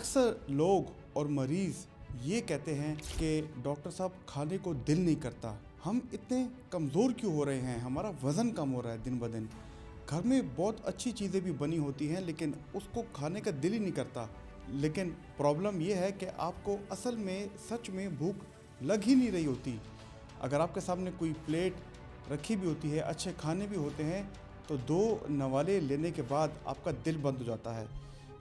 اکثر لوگ اور مریض یہ کہتے ہیں کہ ڈاکٹر صاحب کھانے کو دل نہیں کرتا، ہم اتنے کمزور کیوں ہو رہے ہیں، ہمارا وزن کم ہو رہا ہے دن بدن، گھر میں بہت اچھی چیزیں بھی بنی ہوتی ہیں لیکن اس کو کھانے کا دل ہی نہیں کرتا۔ لیکن پرابلم یہ ہے کہ آپ کو اصل میں سچ میں بھوک لگ ہی نہیں رہی ہوتی۔ اگر آپ کے سامنے کوئی پلیٹ رکھی بھی ہوتی ہے، اچھے کھانے بھی ہوتے ہیں، تو 2 نوالے لینے کے بعد آپ کا دل بند ہو جاتا ہے۔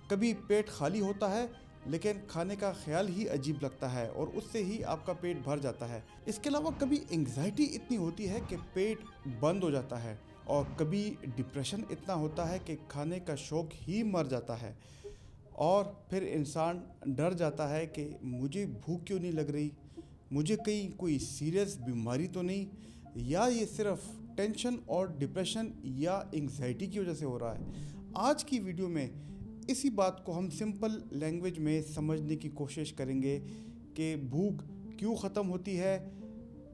کبھی پیٹ خالی ہوتا ہے لیکن کھانے کا خیال ہی عجیب لگتا ہے اور اس سے ہی آپ کا پیٹ بھر جاتا ہے۔ اس کے علاوہ کبھی انگزائٹی اتنی ہوتی ہے کہ پیٹ بند ہو جاتا ہے، اور کبھی ڈپریشن اتنا ہوتا ہے کہ کھانے کا شوق ہی مر جاتا ہے، اور پھر انسان ڈر جاتا ہے کہ مجھے بھوک کیوں نہیں لگ رہی، مجھے کہیں کوئی سیریس بیماری تو نہیں، یا یہ صرف ٹینشن اور ڈپریشن یا انگزائٹی کی وجہ سے ہو رہا ہے۔ آج کی ویڈیو میں اسی بات کو ہم سمپل لینگویج میں سمجھنے کی کوشش کریں گے کہ بھوک کیوں ختم ہوتی ہے،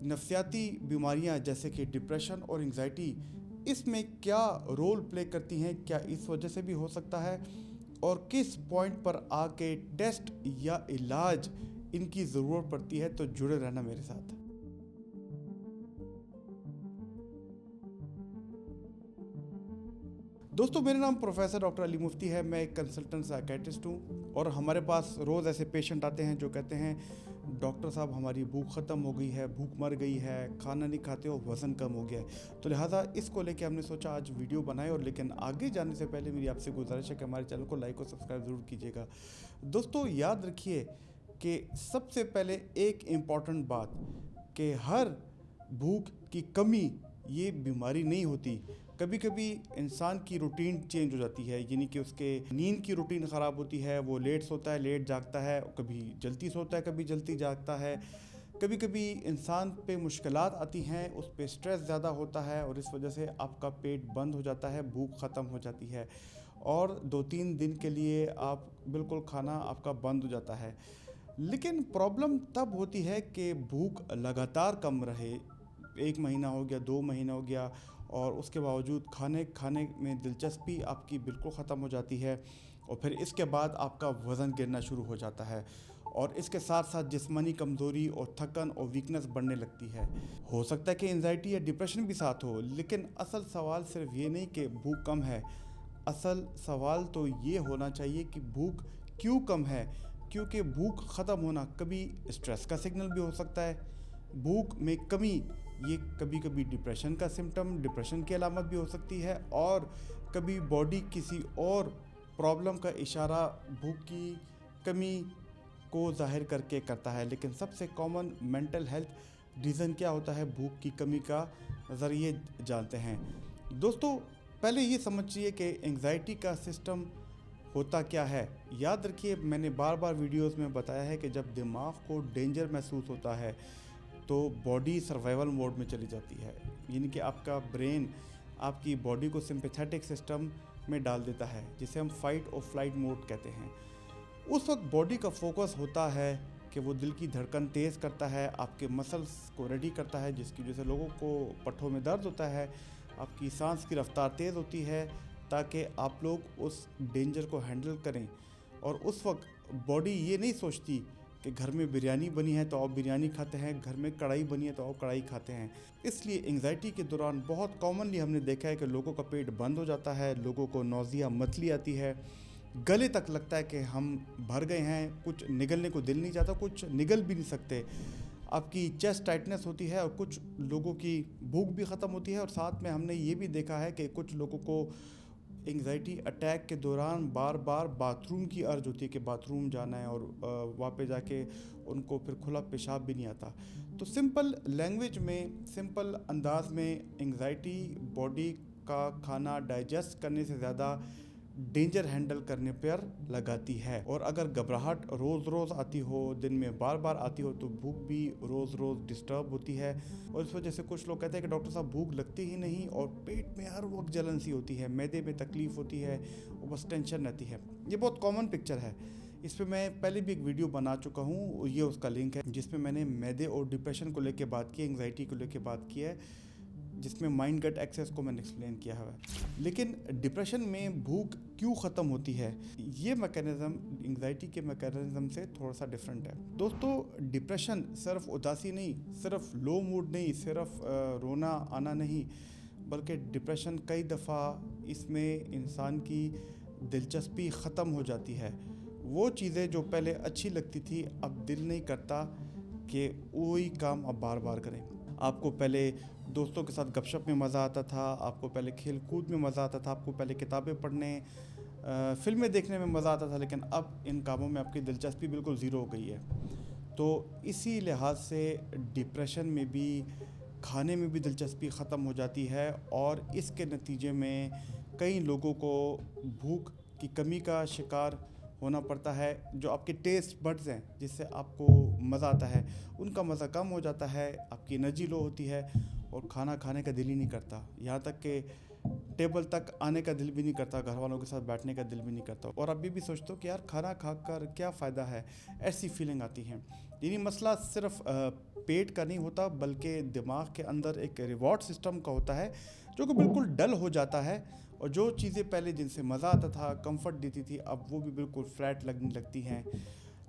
نفسیاتی بیماریاں جیسے کہ ڈپریشن اور انگزائٹی اس میں کیا رول پلے کرتی ہیں، کیا اس وجہ سے بھی ہو سکتا ہے، اور کس پوائنٹ پر آ کے ٹیسٹ یا علاج ان کی ضرورت پڑتی ہے۔ تو جڑے رہنا میرے ساتھ۔ دوستو، میرا نام پروفیسر ڈاکٹر علی مفتی ہے، میں ایک کنسلٹنٹ سائیکیٹرسٹ ہوں، اور ہمارے پاس روز ایسے پیشنٹ آتے ہیں جو کہتے ہیں ڈاکٹر صاحب ہماری بھوک ختم ہو گئی ہے، بھوک مر گئی ہے، کھانا نہیں کھاتے ہو، وزن کم ہو گیا ہے۔ تو لہٰذا اس کو لے کے ہم نے سوچا آج ویڈیو بنائے، اور لیکن آگے جانے سے پہلے میری آپ سے گزارش ہے کہ ہمارے چینل کو لائک اور سبسکرائب ضرور کیجیے گا۔ دوستو یاد رکھیے کہ سب سے پہلے ایک امپورٹنٹ بات کہ ہر بھوک کی کمی یہ بیماری نہیں ہوتی۔ کبھی کبھی انسان کی روٹین چینج ہو جاتی ہے، یعنی کہ اس کے نیند کی روٹین خراب ہوتی ہے، وہ لیٹ سوتا ہے، لیٹ جاگتا ہے، کبھی جلدی سوتا ہے، کبھی جلدی جاگتا ہے، کبھی کبھی انسان پہ مشکلات آتی ہیں، اس پہ سٹریس زیادہ ہوتا ہے، اور اس وجہ سے آپ کا پیٹ بند ہو جاتا ہے، بھوک ختم ہو جاتی ہے، اور 2-3 دن کے لیے آپ بالکل کھانا آپ کا بند ہو جاتا ہے۔ لیکن پرابلم تب ہوتی ہے کہ بھوک لگاتار کم رہے، 1 مہینہ ہو گیا، 2 مہینہ ہو گیا، اور اس کے باوجود کھانے میں دلچسپی آپ کی بالکل ختم ہو جاتی ہے، اور پھر اس کے بعد آپ کا وزن گرنا شروع ہو جاتا ہے، اور اس کے ساتھ ساتھ جسمانی کمزوری اور تھکن اور ویکنس بڑھنے لگتی ہے۔ ہو سکتا ہے کہ انزائٹی یا ڈپریشن بھی ساتھ ہو، لیکن اصل سوال صرف یہ نہیں کہ بھوک کم ہے، اصل سوال تو یہ ہونا چاہیے کہ بھوک کیوں کم ہے، کیونکہ بھوک ختم ہونا کبھی اسٹریس کا سگنل بھی ہو سکتا ہے۔ بھوک میں کمی یہ کبھی کبھی ڈپریشن کا سمٹم، ڈپریشن کی علامت بھی ہو سکتی ہے، اور کبھی باڈی کسی اور پرابلم کا اشارہ بھوک کی کمی کو ظاہر کر کے کرتا ہے۔ لیکن سب سے کامن مینٹل ہیلتھ ریزن کیا ہوتا ہے بھوک کی کمی کا، ذریعے جانتے ہیں۔ دوستو پہلے یہ سمجھیے کہ انگزائٹی کا سسٹم ہوتا کیا ہے۔ یاد رکھیے، میں نے بار بار ویڈیوز میں بتایا ہے کہ جب دماغ کو ڈینجر محسوس ہوتا ہے تو باڈی سروائیول موڈ میں چلی جاتی ہے، یعنی کہ آپ کا برین آپ کی باڈی کو سمپیتھیٹک سسٹم میں ڈال دیتا ہے، جسے ہم فائٹ اور فلائٹ موڈ کہتے ہیں۔ اس وقت باڈی کا فوکس ہوتا ہے کہ وہ دل کی دھڑکن تیز کرتا ہے، آپ کے مسلز کو ریڈی کرتا ہے، جس کی وجہ سے لوگوں کو پٹھوں میں درد ہوتا ہے، آپ کی سانس کی رفتار تیز ہوتی ہے تاکہ آپ لوگ اس ڈینجر کو ہینڈل کریں۔ اور اس وقت باڈی یہ نہیں سوچتی کہ گھر میں بریانی بنی ہے تو آپ بریانی کھاتے ہیں، گھر میں کڑھائی بنی ہے تو آپ کڑھائی کھاتے ہیں۔ اس لیے انگزائٹی کے دوران بہت کامنلی ہم نے دیکھا ہے کہ لوگوں کا پیٹ بند ہو جاتا ہے، لوگوں کو نوزیا متلی آتی ہے، گلے تک لگتا ہے کہ ہم بھر گئے ہیں، کچھ نگلنے کو دل نہیں چاہتا، کچھ نگل بھی نہیں سکتے، آپ کی چیسٹ ٹائٹنس ہوتی ہے، اور کچھ لوگوں کی بھوک بھی ختم ہوتی ہے، اور ساتھ میں ہم نے یہ بھی دیکھا ہے کہ کچھ لوگوں کو انگزائٹی اٹیک کے دوران بار بار باتھ روم کی عرض ہوتی ہے کہ باتھ روم جانا ہے، اور وہاں پہ جا کے ان کو پھر کھلا پیشاب بھی نہیں آتا۔ تو سمپل لینگویج میں، سمپل انداز میں، انگزائٹی باڈی کا کھانا ڈائجسٹ کرنے سے زیادہ ڈینجر ہینڈل کرنے پر لگاتی ہے، اور اگر گھبراہٹ روز روز آتی ہو، دن میں بار بار آتی ہو، تو بھوک بھی روز روز ڈسٹرب ہوتی ہے، اور اس وجہ سے کچھ لوگ کہتے ہیں کہ ڈاکٹر صاحب بھوک لگتی ہی نہیں، اور پیٹ میں ہر وقت جلن سی ہوتی ہے، معدے میں تکلیف ہوتی ہے، اور بس ٹینشن رہتی ہے۔ یہ بہت کامن پکچر ہے، اس پہ میں پہلے بھی ایک ویڈیو بنا چکا ہوں، یہ اس کا لنک ہے، جس میں میں نے معدے اور ڈپریشن کو لے کے بات کی، انگزائٹی کو لے کے بات کی ہے۔ जिसमें माइंड गट एक्सेस को मैंने एक्सप्लेन किया हुआ है। लेकिन डिप्रेशन में भूख क्यों ख़त्म होती है, ये मैकेनिज़्म एंग्जाइटी के मैकेनिज़्म से थोड़ा सा डिफरेंट है। दोस्तों, डिप्रेशन सिर्फ उदासी नहीं, सिर्फ लो मूड नहीं, सिर्फ रोना आना नहीं, बल्कि डिप्रेशन कई दफ़ा इसमें इंसान की दिलचस्पी ख़त्म हो जाती है। वो चीज़ें जो पहले अच्छी लगती थी अब दिल नहीं करता कि वही काम अब बार बार करें। आपको पहले दोस्तों के साथ गपशप में मज़ा आता था, आपको पहले खेल कूद में मज़ा आता था, आपको पहले किताबें पढ़ने फ़िल्में देखने में मज़ा आता था, लेकिन अब इन कामों में आपकी दिलचस्पी बिल्कुल ज़ीरो हो गई है। तो इसी लिहाज से डिप्रेशन में भी खाने में भी दिलचस्पी ख़त्म हो जाती है और इसके नतीजे में कई लोगों को भूख की कमी का शिकार होना पड़ता है। जो आपके टेस्ट बड्स हैं जिससे आपको मज़ा आता है, उनका मज़ा कम हो जाता है, आपकी एनर्जी लो होती है और खाना खाने का दिल ही नहीं करता, यहाँ तक कि टेबल तक आने का दिल भी नहीं करता, घर वालों के साथ बैठने का दिल भी नहीं करता, और अभी भी सोचते हो कि यार खाना खाकर क्या फ़ायदा है, ऐसी फीलिंग आती है। यानी मसला सिर्फ पेट का नहीं होता, बल्कि दिमाग के अंदर एक रिवॉर्ड सिस्टम का होता है जो कि बिल्कुल डल हो जाता है, और जो चीज़ें पहले जिनसे मज़ा आता था, कंफर्ट देती थी, अब वो भी बिल्कुल फ्लैट लगने लगती हैं।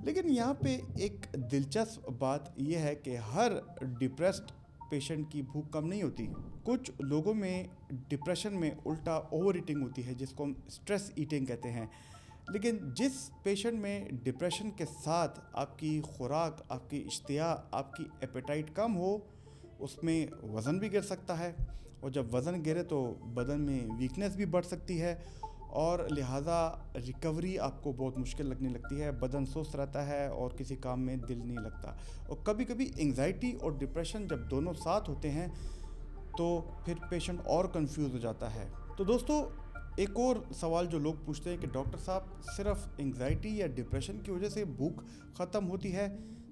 लेकिन यहाँ पे एक दिलचस्प बात यह है कि हर डिप्रेस्ड पेशेंट की भूख कम नहीं होती। कुछ लोगों में डिप्रेशन में उल्टा ओवर ईटिंग होती है, जिसको हम स्ट्रेस ईटिंग कहते हैं। लेकिन जिस पेशेंट में डिप्रेशन के साथ आपकी खुराक, आपकी इश्तिहा, आपकी एपेटाइट कम हो, उसमें वज़न भी गिर सकता है, और जब वज़न गिरे तो बदन में वीकनेस भी बढ़ सकती है, और लिहाजा रिकवरी आपको बहुत मुश्किल लगने लगती है, बदन सुस्त रहता है और किसी काम में दिल नहीं लगता। और कभी कभी एंग्जाइटी और डिप्रेशन जब दोनों साथ होते हैं तो फिर पेशेंट और कंफ्यूज हो जाता है। तो दोस्तों, एक और सवाल जो लोग पूछते हैं कि डॉक्टर साहब, सिर्फ एंग्जाइटी या डिप्रेशन की वजह से भूख ख़त्म होती है?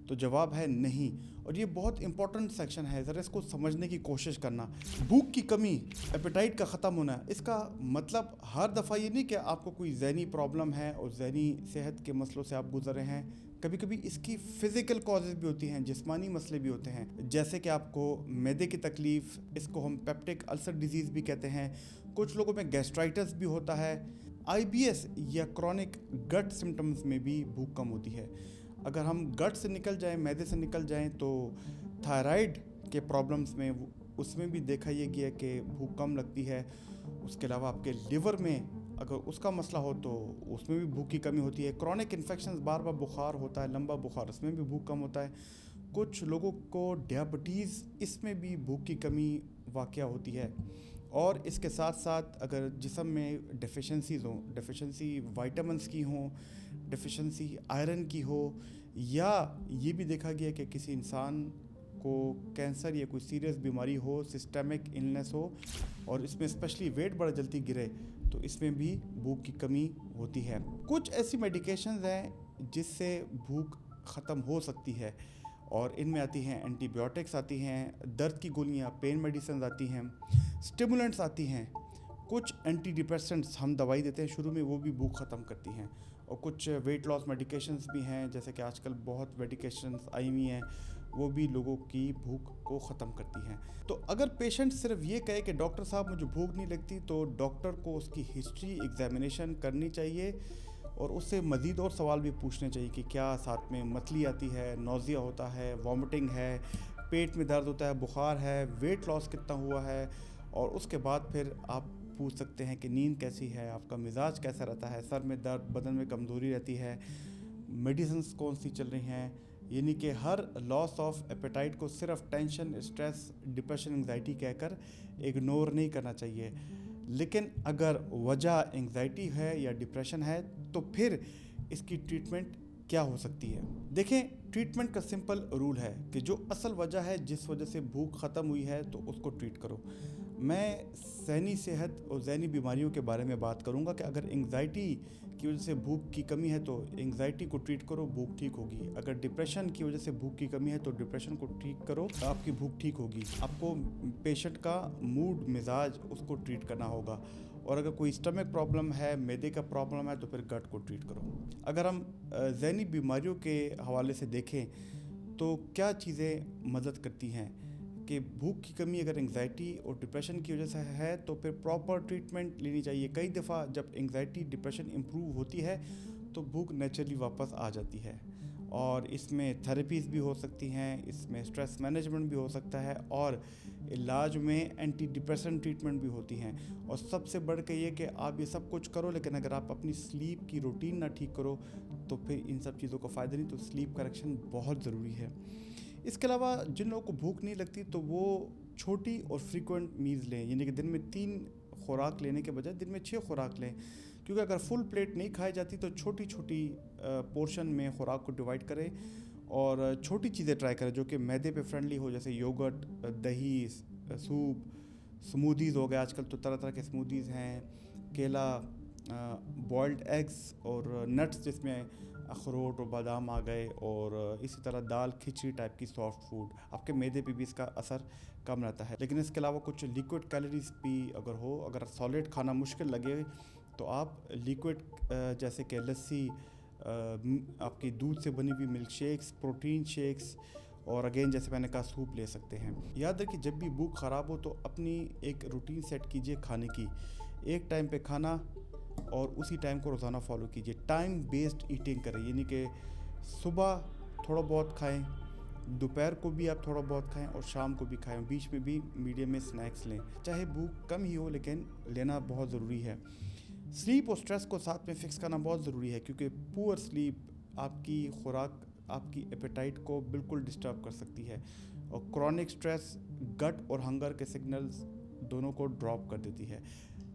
तो जवाब है नहीं, और ये बहुत इंपॉर्टेंट सेक्शन है, ज़रा इसको समझने की कोशिश करना। भूख की कमी, एपेटाइट का ख़त्म होना, इसका मतलब हर दफ़ा ये नहीं कि आपको कोई ज़हनी प्रॉब्लम है और ज़हनी सेहत के मसलों से आप गुजर रहे हैं। कभी कभी इसकी फ़िज़िकल कॉजेज़ भी होती हैं, जिस्मानी मसले भी होते हैं, जैसे कि आपको मैदे की तकलीफ़, इसको हम पेप्टिक अल्सर डिजीज़ भी कहते हैं। कुछ लोगों में गैस्ट्राइटिस भी होता है। IBS या क्रॉनिक गट सिम्टम्स में भी भूख कम होती है। अगर हम गट से निकल जाएं, मैदे से निकल जाएं, तो थायराइड के प्रॉब्लम्स में उसमें भी देखा ये गया कि भूख कम लगती है। उसके अलावा आपके लिवर में अगर उसका मसला हो तो उसमें भी भूख की कमी होती है। क्रॉनिक इन्फेक्शंस, बार बार बुखार होता है, लंबा बुखार, उसमें भी भूख कम होता है। कुछ लोगों को डायबिटीज़, इसमें भी भूख की कमी वाक़या होती है। और इसके साथ साथ अगर जिस्म में डेफिशिएंसीज़ हों, डेफिशिएंसी विटामिन्स की हों, डेफिशिएंसी आयरन की हो, या ये भी देखा गया कि किसी इंसान को कैंसर या कोई सीरियस बीमारी हो, सिस्टमिक इलनेस हो, और इसमें स्पेशली वेट बड़ा जल्दी गिरे, तो इसमें भी भूख की कमी होती है। कुछ ऐसी मेडिकेशंस हैं जिससे भूख ख़त्म हो सकती है, और इनमें आती हैं एंटीबायोटिक्स आती हैं, दर्द की गोलियां, पेन मेडिसिन आती हैं, स्टिमुलेंट्स आती हैं, कुछ एंटी डिप्रेसेंट्स हम दवाई देते हैं शुरू में, वो भी भूख ख़त्म करती हैं, और कुछ वेट लॉस मेडिकेशंस भी हैं, जैसे कि आजकल बहुत मेडिकेशंस आई हुई हैं, वो भी लोगों की भूख को ख़त्म करती हैं। तो अगर पेशेंट सिर्फ ये कहे कि डॉक्टर साहब मुझे भूख नहीं लगती, तो डॉक्टर को उसकी हिस्ट्री एग्जामिनेशन करनी चाहिए, और उससे मज़ीद और सवाल भी पूछने चाहिए कि क्या साथ में मतली आती है, नौज़िया होता है, वॉमिटिंग है, पेट में दर्द होता है, बुखार है, वेट लॉस कितना हुआ है, और उसके बाद फिर आप पूछ सकते हैं कि नींद कैसी है, आपका मिजाज कैसा रहता है, सर में दर्द, बदन में कमज़ोरी रहती है, मेडिसिन्स कौन सी चल रही हैं। यानी कि हर लॉस ऑफ एपेटाइट को सिर्फ टेंशन, स्ट्रेस, डिप्रेशन, एंग्जाइटी कहकर इग्नोर नहीं करना चाहिए। लेकिन अगर वजह एंग्जाइटी है या डिप्रेशन है, तो फिर इसकी ट्रीटमेंट क्या हो सकती है? देखें, ट्रीटमेंट का सिंपल रूल है कि जो असल वजह है, जिस वजह से भूख ख़त्म हुई है, तो उसको ट्रीट करो। मैं ज़हनी सेहत और ज़हनी बीमारियों के बारे में बात करूंगा कि अगर एंग्जाइटी की वजह से भूख की कमी है तो एंग्जाइटी को ट्रीट करो, भूख ठीक होगी। अगर डिप्रेशन की वजह से भूख की कमी है तो डिप्रेशन को ठीक करो, आपकी भूख ठीक होगी। आपको पेशेंट का मूड, मिजाज, उसको ट्रीट करना होगा। और अगर कोई स्टमक प्रॉब्लम है, मैदे का प्रॉब्लम है, तो फिर गट को ट्रीट करो। अगर हम ज़हनी बीमारियों के हवाले से देखें तो क्या चीज़ें मदद करती हैं کہ भूख की कमी अगर एंग्जाइटी और डिप्रेशन की वजह से है तो फिर प्रॉपर ट्रीटमेंट लेनी चाहिए। कई दफ़ा जब एंग्जाइटी डिप्रेशन इम्प्रूव होती है तो भूख नेचुरली वापस आ जाती है, और इसमें थेरेपीज़ भी हो सकती हैं, इसमें स्ट्रेस मैनेजमेंट भी हो सकता है, और इलाज में एंटी डिप्रेशन ट्रीटमेंट भी होती हैं। और सबसे बढ़ के ये कि आप ये सब कुछ करो, लेकिन अगर आप अपनी स्लीप की रूटीन ना ठीक करो तो फिर इन सब चीज़ों का फ़ायदा नहीं। तो स्लीप करेक्शन बहुत ज़रूरी है। इसके अलावा जिन लोगों को भूख नहीं लगती तो वो छोटी और फ्रीक्वेंट मील्स लें, यानी कि दिन में 3 खुराक लेने के बजाय दिन में 6 खुराक लें, क्योंकि अगर फुल प्लेट नहीं खाई जाती तो छोटी छोटी पोर्शन में खुराक को डिवाइड करें, और छोटी चीज़ें ट्राई करें जो कि मैदे पे फ्रेंडली हो, जैसे योगर्ट, दही, सूप, स्मूदीज़ हो गए। आजकल तो तरह तरह के स्मूदीज़ हैं, केला, बॉइल्ड एग्स और नट्स जिसमें अखरोट और बादाम आ गए, और इसी तरह दाल खिचड़ी टाइप की सॉफ्ट फूड, आपके मैदे पे भी इसका असर कम रहता है। लेकिन इसके अलावा कुछ लिक्विड कैलोरीज भी अगर हो, अगर सॉलिड खाना मुश्किल लगे तो आप लिक्विड जैसे कि लस्सी, आपकी दूध से बनी हुई मिल्क शेक्स, प्रोटीन शेक्स, और अगेन जैसे मैंने कहा सूप ले सकते हैं। याद रखिए जब भी भूख ख़राब हो तो अपनी एक रूटीन सेट कीजिए खाने की, एक टाइम पे खाना और उसी टाइम को रोज़ाना फॉलो कीजिए। टाइम बेस्ड ईटिंग करें, यानी कि सुबह थोड़ा बहुत खाएं, दोपहर को भी आप थोड़ा बहुत खाएं और शाम को भी खाएं, बीच में भी मीडियम में स्नैक्स लें। चाहे भूख कम ही हो लेकिन लेना बहुत ज़रूरी है। स्लीप और स्ट्रेस को साथ में फ़िक्स करना बहुत ज़रूरी है, क्योंकि पुअर स्लीप आपकी खुराक, आपकी एपेटाइट को बिल्कुल डिस्टर्ब कर सकती है, और क्रॉनिक स्ट्रेस गट और हंगर के सिग्नल्स दोनों को ड्रॉप कर देती है।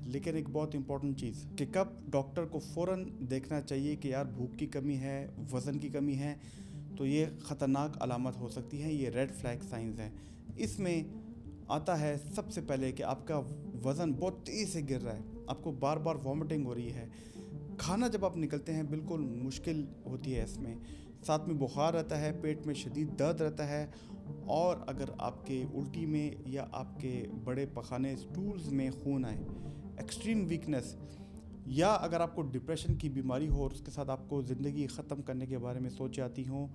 लेकिन एक बहुत इंपॉर्टेंट चीज़ कि कब डॉक्टर को फ़ौरन देखना चाहिए कि यार भूख की कमी है, वज़न की कमी है, तो ये ख़तरनाक अलामत हो सकती है, ये रेड फ्लैग साइंस हैं। इसमें आता है सबसे पहले कि आपका वज़न बहुत तेज़ी से गिर रहा है, आपको बार बार वॉमिटिंग हो रही है, खाना जब आप निकलते हैं बिल्कुल मुश्किल होती है इसमें, साथ में बुखार रहता है, पेट में शदीद दर्द रहता है, और अगर आपके उल्टी में या आपके बड़े पखाने स्टूल्स में खून आए, एक्सट्रीम वीकनेस, या अगर आपको डिप्रेशन की बीमारी हो और उसके साथ आपको ज़िंदगी ख़त्म करने के बारे में सोच आती हों,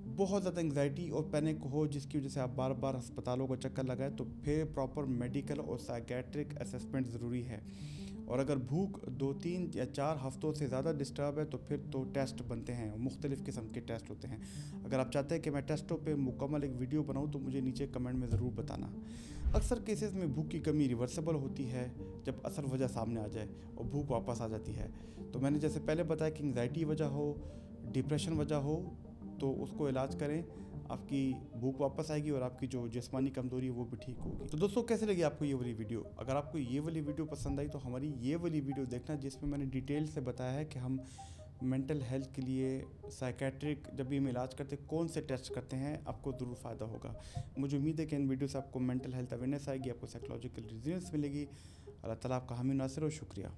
बहुत ज़्यादा एंग्जाइटी और पैनिक हो जिसकी वजह से आप बार बार अस्पतालों को चक्कर लगाए, तो फिर प्रॉपर मेडिकल और साइकेट्रिक असेसमेंट ज़रूरी है। और अगर भूख 2-3 या 4 हफ्तों से ज़्यादा डिस्टर्ब है तो फिर तो टेस्ट बनते हैं, मुख्तलिफ़ किस्म के टेस्ट होते हैं। अगर आप चाहते हैं कि मैं टेस्टों पे मुकम्मल एक वीडियो बनाऊं तो मुझे नीचे कमेंट में ज़रूर बताना। अक्सर केसेस में भूख की कमी रिवर्सिबल होती है जब असल वजह सामने आ जाए और भूख वापस आ जाती है। तो मैंने जैसे पहले बताया कि एंग्जाइटी वजह हो, डिप्रेशन वजह हो, तो उसको इलाज करें, आपकी भूख वापस आएगी और आपकी जो जिस्मानी कमज़ोरी है वो भी ठीक होगी। तो दोस्तों कैसे लगी आपको ये वाली वीडियो? अगर आपको ये वाली वीडियो पसंद आई तो हमारी ये वाली वीडियो देखना, जिसमें मैंने डिटेल से बताया है कि हम मेंटल हेल्थ के लिए साइकेट्रिक जब भी हम इलाज करते हैं कौन से टेस्ट करते हैं, आपको ज़रूर फ़ायदा होगा। मुझे उम्मीद है कि इन वीडियो से आपको मेंटल हेल्थ अवेयरनेस आएगी, आपको साइकोलॉजिकल रेजिलियंस मिलेगी। अल्लाह ताला आपका हामी नासिर हो। शुक्रिया।